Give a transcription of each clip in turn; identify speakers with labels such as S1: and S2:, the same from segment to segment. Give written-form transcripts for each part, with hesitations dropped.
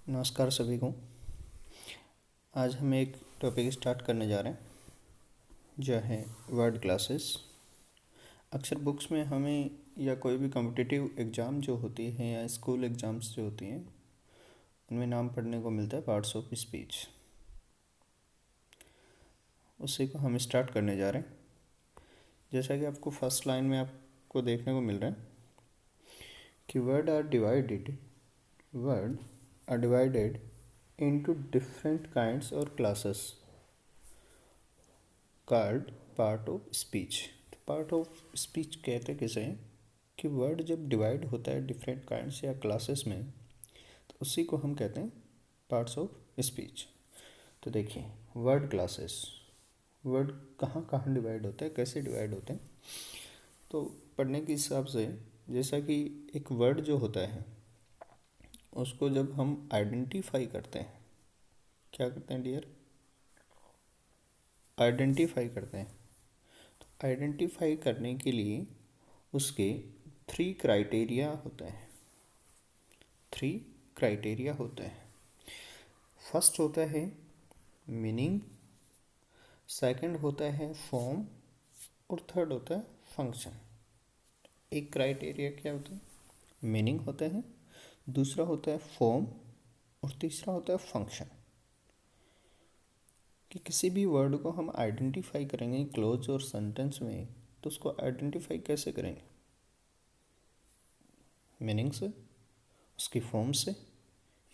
S1: नमस्कार सभी को। आज हम एक टॉपिक स्टार्ट करने जा रहे हैं जो है वर्ड क्लासेस। अक्सर बुक्स में हमें या कोई भी कॉम्पिटिटिव एग्ज़ाम जो होती है या स्कूल एग्ज़ाम्स जो होती हैं उनमें नाम पढ़ने को मिलता है पार्ट्स ऑफ स्पीच। उसी को हम स्टार्ट करने जा रहे हैं। जैसा कि आपको फर्स्ट लाइन में आपको देखने को मिल रहा है कि word are divided into different kinds or classes called part of speech। तो पार्ट ऑफ स्पीच कहते किसे हैं कि वर्ड जब डिवाइड होता है डिफरेंट काइंड्स या क्लासेस में तो उसी को हम कहते हैं पार्ट्स ऑफ स्पीच। तो देखिए वर्ड क्लासेस, वर्ड कहाँ कहाँ डिवाइड होता है, कैसे डिवाइड होते हैं। तो पढ़ने के हिसाब से जैसा कि एक वर्ड जो होता है उसको जब हम आइडेंटिफाई करते हैं, क्या करते हैं डियर, आइडेंटिफाई करते हैं। तो आइडेंटिफाई करने के लिए उसके थ्री क्राइटेरिया होते हैं। फर्स्ट होता है मीनिंग, सेकंड होता है फॉर्म और थर्ड होता है फंक्शन। एक क्राइटेरिया क्या होता है, मीनिंग होता है, दूसरा होता है फॉर्म और तीसरा होता है फंक्शन। कि किसी भी वर्ड को हम आइडेंटिफाई करेंगे क्लोज और सेंटेंस में तो उसको आइडेंटिफाई कैसे करेंगे, मीनिंग से, उसकी फॉर्म से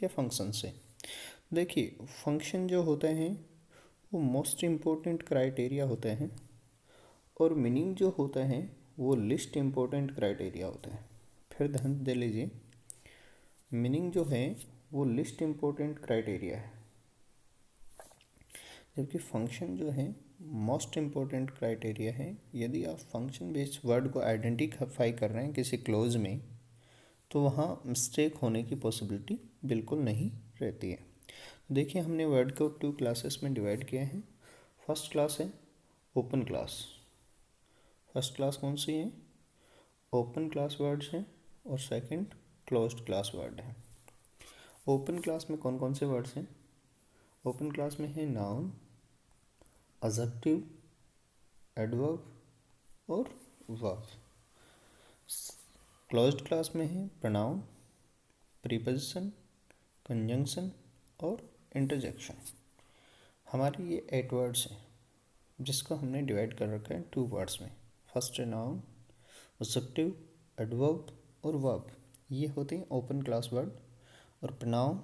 S1: या फंक्शन से। देखिए फंक्शन जो होते हैं वो मोस्ट इम्पोर्टेंट क्राइटेरिया होते हैं और मीनिंग जो होता है वो लिस्ट इम्पोर्टेंट क्राइटेरिया होता है। फिर ध्यान दे लीजिए, मीनिंग जो है वो लिस्ट इम्पोर्टेंट क्राइटेरिया है जबकि फंक्शन जो है मोस्ट इम्पोर्टेंट क्राइटेरिया है। यदि आप फंक्शन बेस्ड वर्ड को आइडेंटिफाई कर रहे हैं किसी क्लोज में तो वहाँ मिस्टेक होने की पॉसिबिलिटी बिल्कुल नहीं रहती है। देखिए हमने वर्ड को 2 क्लासेस में डिवाइड किया है। फर्स्ट क्लास है ओपन क्लास। फर्स्ट क्लास कौन सी है, ओपन क्लास वर्ड्स हैं, और सेकंड क्लोज्ड क्लास वर्ड है। ओपन क्लास में कौन कौन से वर्ड्स हैं, ओपन क्लास में है नाउन, एडजेक्टिव, एडवर्ब और वर्ब। क्लोज्ड क्लास में है प्रोनाउन, प्रीपोजिशन, कंजंक्शन और इंटरजेक्शन। हमारे ये 8 वर्ड्स हैं जिसको हमने डिवाइड कर रखा है 2 वर्ड्स में। फर्स्ट है नाउन, एडजेक्टिव, एडवर्ब और वर्ब। ये होते हैं ओपन क्लास वर्ड। और प्रोनाउन,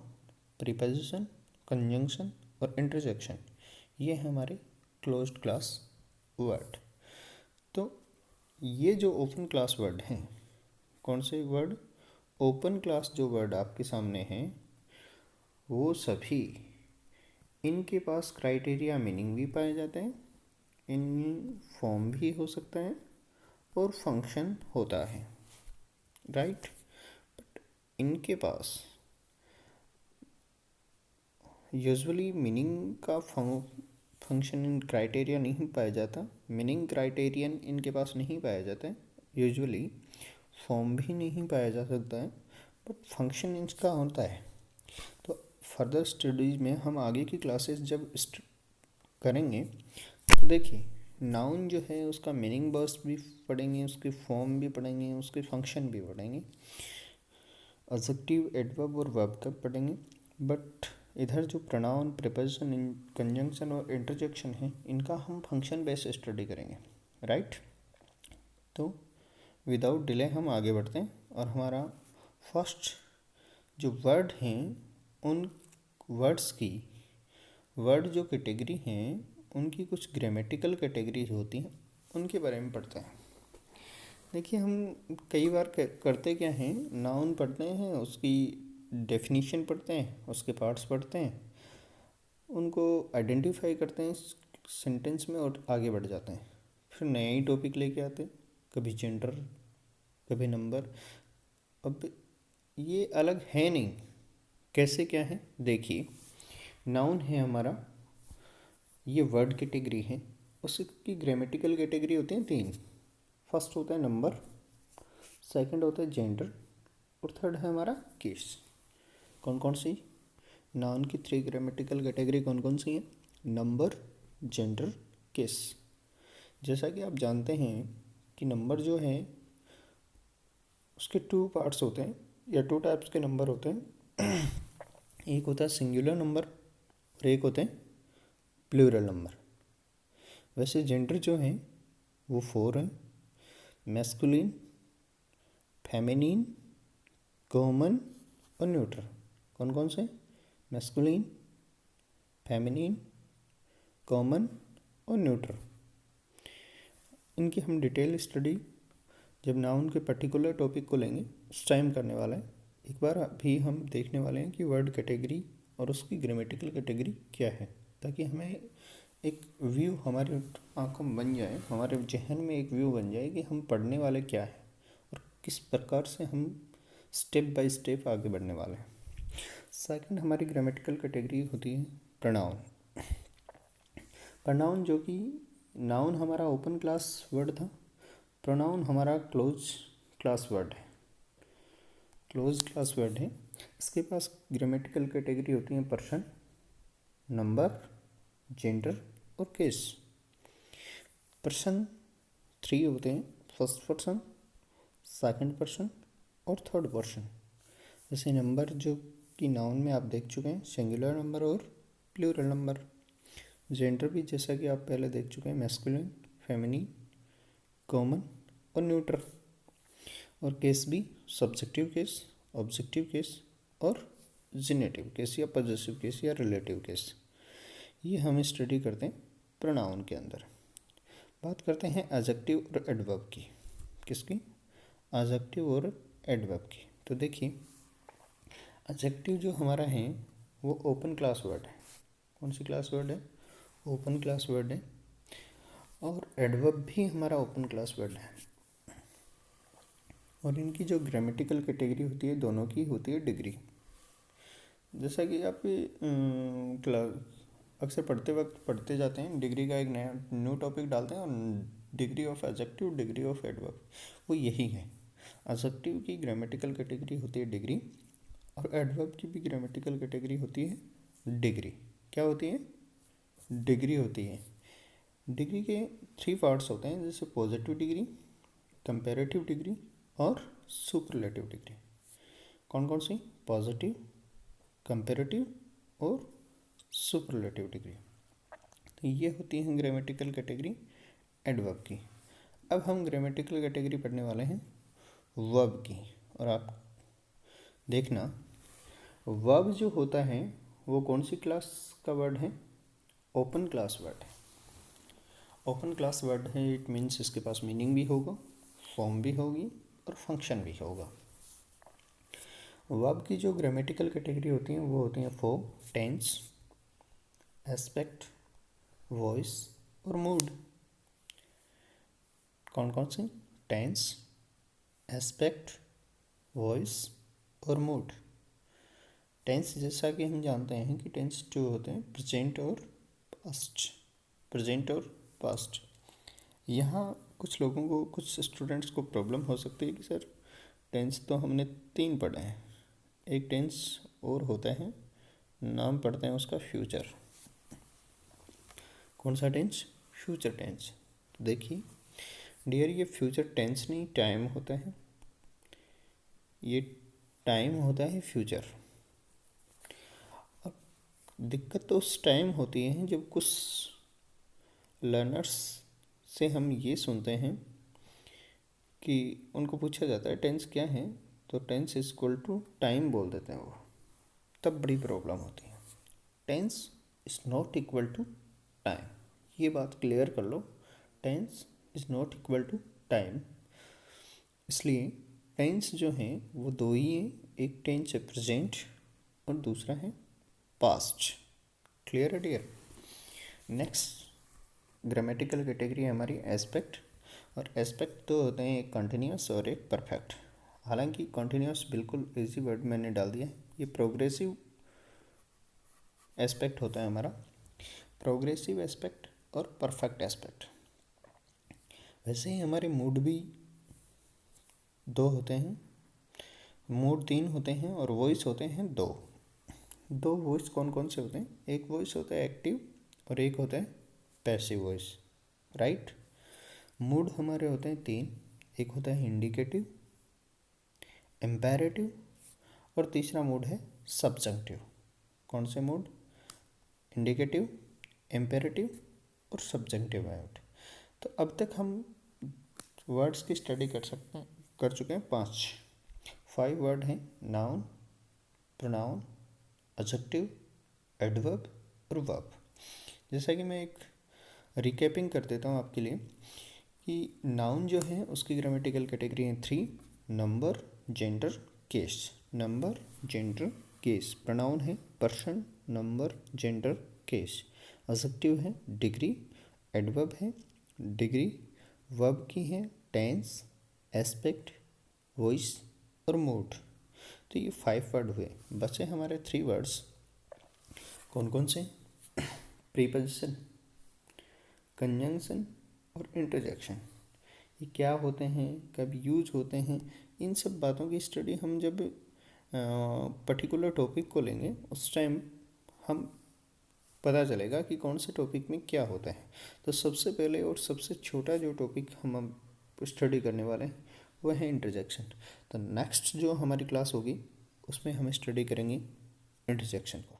S1: प्रीपोजिशन, कंजंक्शन और इंटरजेक्शन ये है हमारे क्लोज्ड क्लास वर्ड। तो ये जो ओपन क्लास वर्ड हैं, कौन से वर्ड, ओपन क्लास जो वर्ड आपके सामने हैं वो सभी, इनके पास क्राइटेरिया मीनिंग भी पाए जाते हैं, इन फॉर्म भी हो सकता है और फंक्शन होता है, राइट। बट इनके पास यूजुअली मीनिंग का फंक्शन इन क्राइटेरिया नहीं पाया जाता, मीनिंग क्राइटेरियन इनके पास नहीं पाया जाता है यूजुअली, फॉर्म भी नहीं पाया जा सकता है, बट फंक्शन इसका होता है। तो फर्दर स्टडीज़ में हम आगे की क्लासेस जब करेंगे तो देखिए नाउन जो है उसका मीनिंग बर्स्ट भी पढ़ेंगे, उसकी फॉर्म भी पढ़ेंगे, उसके फंक्शन भी पढ़ेंगे, एडजेक्टिव, एडवर्ब और वर्ब तक पढ़ेंगे। बट इधर जो प्रोनाउन, प्रीपोजिशन, कंजंक्शन और इंटरजेक्शन है इनका हम फंक्शन बेस्ड स्टडी करेंगे, राइट। तो विदाउट डिले हम आगे बढ़ते हैं और हमारा फर्स्ट जो वर्ड हैं उन वर्ड्स की, वर्ड जो कैटेगरी हैं उनकी कुछ ग्रामेटिकल कैटेगरीज होती हैं उनके बारे में पढ़ते हैं। देखिए हम कई बार करते क्या हैं, नाउन पढ़ते हैं, उसकी डेफिनीशन पढ़ते हैं, उसके पार्ट्स पढ़ते हैं, उनको आइडेंटिफाई करते हैं सेंटेंस में और आगे बढ़ जाते हैं। फिर नया ही टॉपिक लेके आते हैं, कभी जेंडर, कभी नंबर। अब ये अलग है नहीं, कैसे क्या है देखिए, नाउन है हमारा, ये वर्ड कैटेगरी है, उसकी ग्रामेटिकल कैटेगरी होती हैं 3। फर्स्ट होता है नंबर, सेकंड होता है जेंडर और थर्ड है हमारा केस। कौन कौन सी, नाउन की 3 ग्रामेटिकल कैटेगरी कौन कौन सी हैं? Number, gender, case. जैसा कि आप जानते हैं कि नंबर जो है उसके 2 पार्ट्स होते हैं या 2 टाइप्स के नंबर होते हैं। एक होता है सिंगुलर नंबर और एक होते हैं प्लूरल नंबर। वैसे जेंडर जो है वो 4 हैं, मैस्कुलिन, फेमिनिन, कॉमन और न्यूट्रल। कौन कौन से? मैस्कुलिन, फेमिनिन, कॉमन और न्यूट्रल। इनकी हम डिटेल स्टडी जब नाउन के पर्टिकुलर टॉपिक को लेंगे उस टाइम करने वाला है। एक बार अभी हम देखने वाले हैं कि वर्ड कैटेगरी और उसकी ग्रामेटिकल कैटेगरी क्या है, ताकि हमें एक व्यू हमारी आंखों में बन जाए, हमारे जहन में एक व्यू बन जाए कि हम पढ़ने वाले क्या है और किस प्रकार से हम स्टेप बाय स्टेप आगे बढ़ने वाले हैं। सेकंड हमारी ग्रामेटिकल कैटेगरी होती है प्रोनाउन। प्रोनाउन जो कि नाउन हमारा ओपन क्लास वर्ड था, प्रोनाउन हमारा क्लोज क्लास वर्ड है। क्लोज क्लास वर्ड है। इसके पास ग्रामेटिकल कैटेगरी होती है पर्सन, नंबर, जेंडर और केस। पर्सन 3 होते हैं, फर्स्ट पर्सन, सेकंड पर्सन और थर्ड पर्सन। जैसे नंबर जो कि नाउन में आप देख चुके हैं, सिंगुलर नंबर और प्लूरल नंबर। जेंडर भी जैसा कि आप पहले देख चुके हैं, मैस्कुलिन, फेमिनिन, कॉमन और न्यूट्रल। और केस भी सब्जेक्टिव केस, ऑब्जेक्टिव केस और जेनेटिव केस या पॉजेसिव केस या रिलेटिव केस। ये हम स्टडी करते हैं प्रोनाउन के अंदर। बात करते हैं एडजेक्टिव और एडवर्ब की। किसकी? एडजेक्टिव और एडवर्ब की। तो देखिए, एडजेक्टिव जो हमारा है वो ओपन क्लास वर्ड है। कौन सी क्लास वर्ड है? ओपन क्लास वर्ड है। और एडवर्ब भी हमारा ओपन क्लास वर्ड है। और इनकी जो ग्रामेटिकल कैटेगरी होती है दोनों की होती है डिग्री। जैसा कि आप अक्सर पढ़ते वक्त पढ़ते जाते हैं, डिग्री का एक नया न्यू टॉपिक डालते हैं और degree of adjective, degree of adverb, वो यही है। एडजेक्टिव की ग्रामेटिकल कैटेगरी होती है डिग्री और एडवर्ब की भी ग्रामेटिकल कैटेगरी होती है डिग्री। क्या होती है? डिग्री होती है। डिग्री के 3 पार्ट्स होते हैं, जैसे पॉजिटिव डिग्री, कंपैरेटिव डिग्री और सुपरलेटिव डिग्री। कौन कौन सी? पॉजिटिव, कंपैरेटिव और सुपरलेटिव डिग्री। तो ये होती है ग्रामेटिकल कैटेगरी एडवर्ब की। अब हम ग्रामेटिकल कैटेगरी पढ़ने वाले हैं वर्ब की। और आप देखना, वर्ब जो होता है वो कौन सी क्लास का वर्ड है? ओपन क्लास वर्ड है। ओपन क्लास वर्ड है, इट मीन्स इसके पास मीनिंग भी होगा, फॉर्म भी होगी और फंक्शन भी होगा। वर्ब की जो ग्रामेटिकल कैटेगरी होती हैं वो होती हैं फॉर्म, टेंस, एस्पेक्ट, वॉइस और मूड। कौन कौन सी? टेंस, एस्पेक्ट, वॉइस और मूड। टेंस जैसा कि हम जानते हैं कि टेंस जो होते हैं प्रेजेंट और पास्ट, प्रेजेंट और पास्ट। यहाँ कुछ लोगों को, कुछ स्टूडेंट्स को प्रॉब्लम हो सकती है कि सर टेंस तो हमने 3 पढ़े हैं, एक टेंस और होता है, नाम पढ़ते हैं उसका फ्यूचर। कौन सा टेंस? Future tense. तो देखिए डियर, ये फ्यूचर टेंस नहीं, टाइम होता है। ये टाइम होता है फ्यूचर। अब दिक्कत तो उस टाइम होती है जब कुछ लर्नर्स से हम ये सुनते हैं कि उनको पूछा जाता है टेंस क्या है, तो tense is equal to time बोल देते हैं वो, तब बड़ी प्रॉब्लम होती है। Tense is not equal to time, ये बात क्लियर कर लो। Tense is not equal to time. इसलिए टेंस जो हैं वो 2 ही हैं, एक टेंस है प्रेजेंट और दूसरा है पास्ट। क्लियर है डियर? नेक्स्ट ग्रामेटिकल कैटेगरी है हमारी एस्पेक्ट। और एस्पेक्ट तो होते हैं एक कंटिन्यूस और एक परफेक्ट। हालांकि कंटिन्यूस बिल्कुल इजी वर्ड मैंने डाल दिया है, ये प्रोग्रेसिव एस्पेक्ट होता है हमारा, प्रोग्रेसिव एस्पेक्ट और परफेक्ट एस्पेक्ट। वैसे ही हमारे मूड भी 2 होते हैं, मूड 3 होते हैं और वॉइस होते हैं 2। दो वॉइस कौन कौन से होते हैं? एक वॉइस होता है एक्टिव और एक होता है पैसिव वॉइस, राइट। मूड हमारे होते हैं तीन, एक होता है इंडिकेटिव, इम्पेरेटिव और तीसरा मूड है सब्जंक्टिव। कौन से मूड? इंडिकेटिव, इम्पेरेटिव और सब्जंक्टिव वर्ड। तो अब तक हम वर्ड्स की स्टडी कर चुके हैं 5 वर्ड हैं, नाउन, प्रोनाउन, एडजेक्टिव, एडवर्ब और वर्ब। जैसा कि मैं एक रिकैपिंग कर देता हूँ आपके लिए कि नाउन जो है उसकी ग्रामेटिकल कैटेगरी है 3, number, gender, case. Number, gender, case. Pronoun है person, number, gender, case. Adjective है डिग्री, एडवर्ब है डिग्री, वर्ब की है टेंस, एस्पेक्ट, वॉइस और मूड। तो ये 5 वर्ड हुए। बचे हमारे 3 वर्ड्स। कौन कौन से? प्रीपोजिशन, कंजंक्शन और इंटरजेक्शन। ये क्या होते हैं, कब यूज होते हैं, इन सब बातों की स्टडी हम जब पर्टिकुलर टॉपिक को लेंगे उस टाइम हम पता चलेगा कि कौन से टॉपिक में क्या होता है। तो सबसे पहले और सबसे छोटा जो टॉपिक हम स्टडी करने वाले हैं वो है इंटरजेक्शन। तो नेक्स्ट जो हमारी क्लास होगी उसमें हम स्टडी करेंगे इंटरजेक्शन को।